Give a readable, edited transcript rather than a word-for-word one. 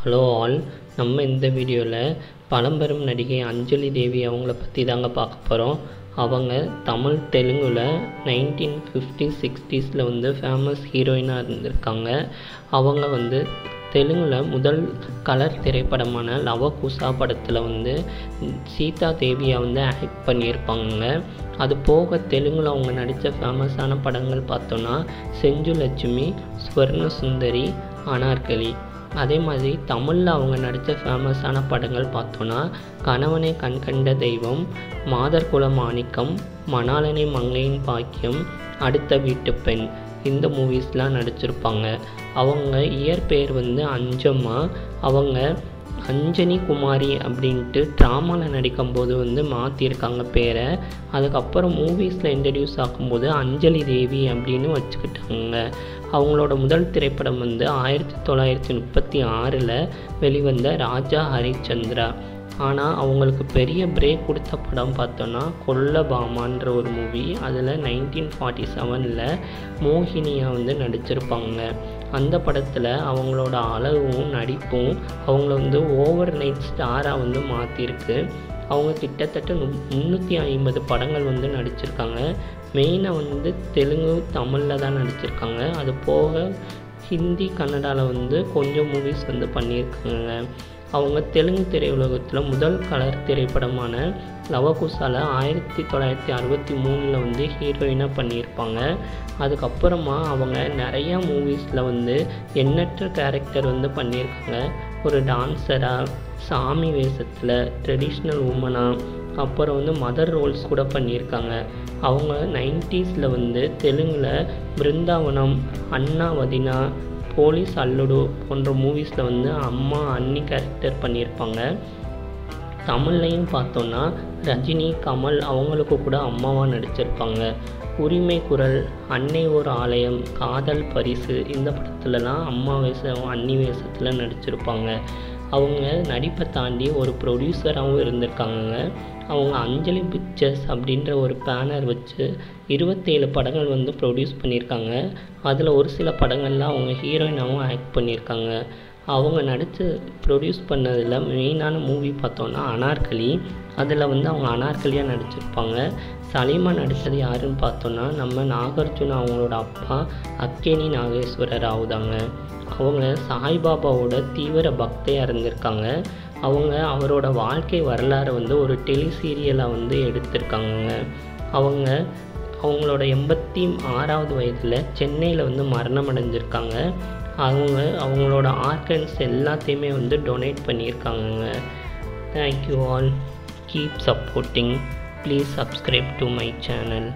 Hello all, நம்ம இந்த வீடியோவில் பழம்பெரும் நடிகை அஞ்சலி தேவி அவங்கள பற்றி தாங்க பார்க்க போகிறோம். அவங்க தமிழ் தெலுங்கில் 1950s-60s வந்து ஃபேமஸ் ஹீரோயினாக இருந்திருக்காங்க. அவங்க தெலுங்கில் முதல் கலர் திரைப்படமான லவகுசா படத்தில் சீதா தேவியை ஆக்ட் பண்ணியிருப்பாங்க. அது போக தெலுங்கில் அவங்க நடித்த ஃபேமஸான படங்கள் பார்த்தோன்னா செஞ்சுலட்சுமி, ஸ்வர்ண சுந்தரி, அனார்கலி. அதே மாதிரி தமிழில் அவங்க நடித்த ஃபேமஸான படங்கள் பார்த்தோன்னா கணவனே கண்கண்ட தெய்வம், மாதர்குல மாணிக்கம், மணாளனே மங்கையின் பாக்கியம், அடுத்த வீட்டு பெண், இந்த மூவிஸ்லாம் நடிச்சிருப்பாங்க. அவங்க இயற்பெயர் அஞ்சம்மா. அவங்க அஞ்சனி குமாரி அப்படின்ட்டு ட்ராமாவில் நடிக்கும்போது மாற்றிருக்காங்க பேரை. அதுக்கப்புறம் மூவிஸில் இன்ட்ரடியூஸ் ஆகும்போது அஞ்சலி தேவி அப்படின்னு வச்சுக்கிட்டாங்க. அவங்களோட முதல் திரைப்படம் 1936 வெளிவந்த ராஜா ஹரிச்சந்திரா. ஆனால் அவங்களுக்கு பெரிய பிரேக் கொடுத்த படம் பார்த்தோன்னா கொல்லபாமான்ற ஒரு மூவி. அதில் 1947 மோகினியாக நடிச்சிருப்பாங்க. அந்த படத்தில் அவங்களோட அழகும் நடிப்பும் அவங்கள ஓவர் நைட் ஸ்டாராக மாற்றிருக்கு. அவங்க கிட்டத்தட்ட 350 படங்கள் நடிச்சிருக்காங்க. மெயினாக தெலுங்கு, தமிழில் தான் நடிச்சிருக்காங்க. அது போக ஹிந்தி, கன்னடாவில் கொஞ்சம் மூவிஸ் பண்ணியிருக்காங்க. அவங்க தெலுங்கு திரையுலகத்தில் முதல் கலர் திரைப்படமான லவகுசாவில் 1963 ஹீரோயினாக பண்ணியிருப்பாங்க. அதுக்கப்புறமா அவங்க நிறையா மூவிஸில் எண்ணற்ற கேரக்டர் பண்ணியிருக்காங்க. ஒரு டான்ஸராக, சாமி வேஷத்தில், ட்ரெடிஷ்னல் உமனாக, அப்புறம் மதர் ரோல்ஸ் கூட பண்ணியிருக்காங்க. அவங்க 90s தெலுங்கில் பிருந்தாவனம், அண்ணா வதினா, போலீஸ் அல்லுடு போன்ற மூவிஸில் அம்மா, அண்ணி கேரக்டர் பண்ணியிருப்பாங்க. தமிழ்லையும் பார்த்தோன்னா ரஜினி, கமல் அவங்களுக்கு கூட அம்மாவாக நடிச்சிருப்பாங்க. உரிமை குரல், அன்னை ஒரு ஆலயம், காதல் பரிசு, இந்த படத்துலலாம் அம்மா வேஷம், அண்ணி வேஷத்தில் நடிச்சிருப்பாங்க. அவங்க நடிப்பை தாண்டி ஒரு ப்ரொடியூசராகவும் இருந்திருக்காங்க. அவங்க அஞ்சலி பிக்சர்ஸ் அப்படின்ற ஒரு பேனர் வச்சு 27 படங்கள் ப்ரொடியூஸ் பண்ணியிருக்காங்க. அதில் ஒரு சில படங்கள்லாம் அவங்க ஹீரோயினாகவும் ஆக்ட் பண்ணியிருக்காங்க. அவங்க நடித்து ப்ரொடியூஸ் பண்ணதில் மெயினான மூவி பார்த்தோன்னா அனார்கலி. அதில் அவங்க அனார்கலியாக நடிச்சிருப்பாங்க. சலீமா நடித்தது யாருன்னு பார்த்தோன்னா நம்ம நாகார்ஜுனா அவங்களோட அப்பா அக்கேனி நாகேஸ்வர ராவ் தாங்க. அவங்க சாய்பாபாவோட தீவிர பக்தையாக இருந்திருக்காங்க. அவங்க அவரோட வாழ்க்கை வரலாறு ஒரு டெலிசீரியலாக எடுத்திருக்காங்க. அவங்களோட 86வது வயதில் சென்னையில் மரணம் அடைஞ்சிருக்காங்க. அவங்களோட ஆர்கன்ஸ் எல்லாத்தையுமே டொனேட் பண்ணியிருக்காங்க. Thank you all. Keep supporting. Please subscribe to my channel.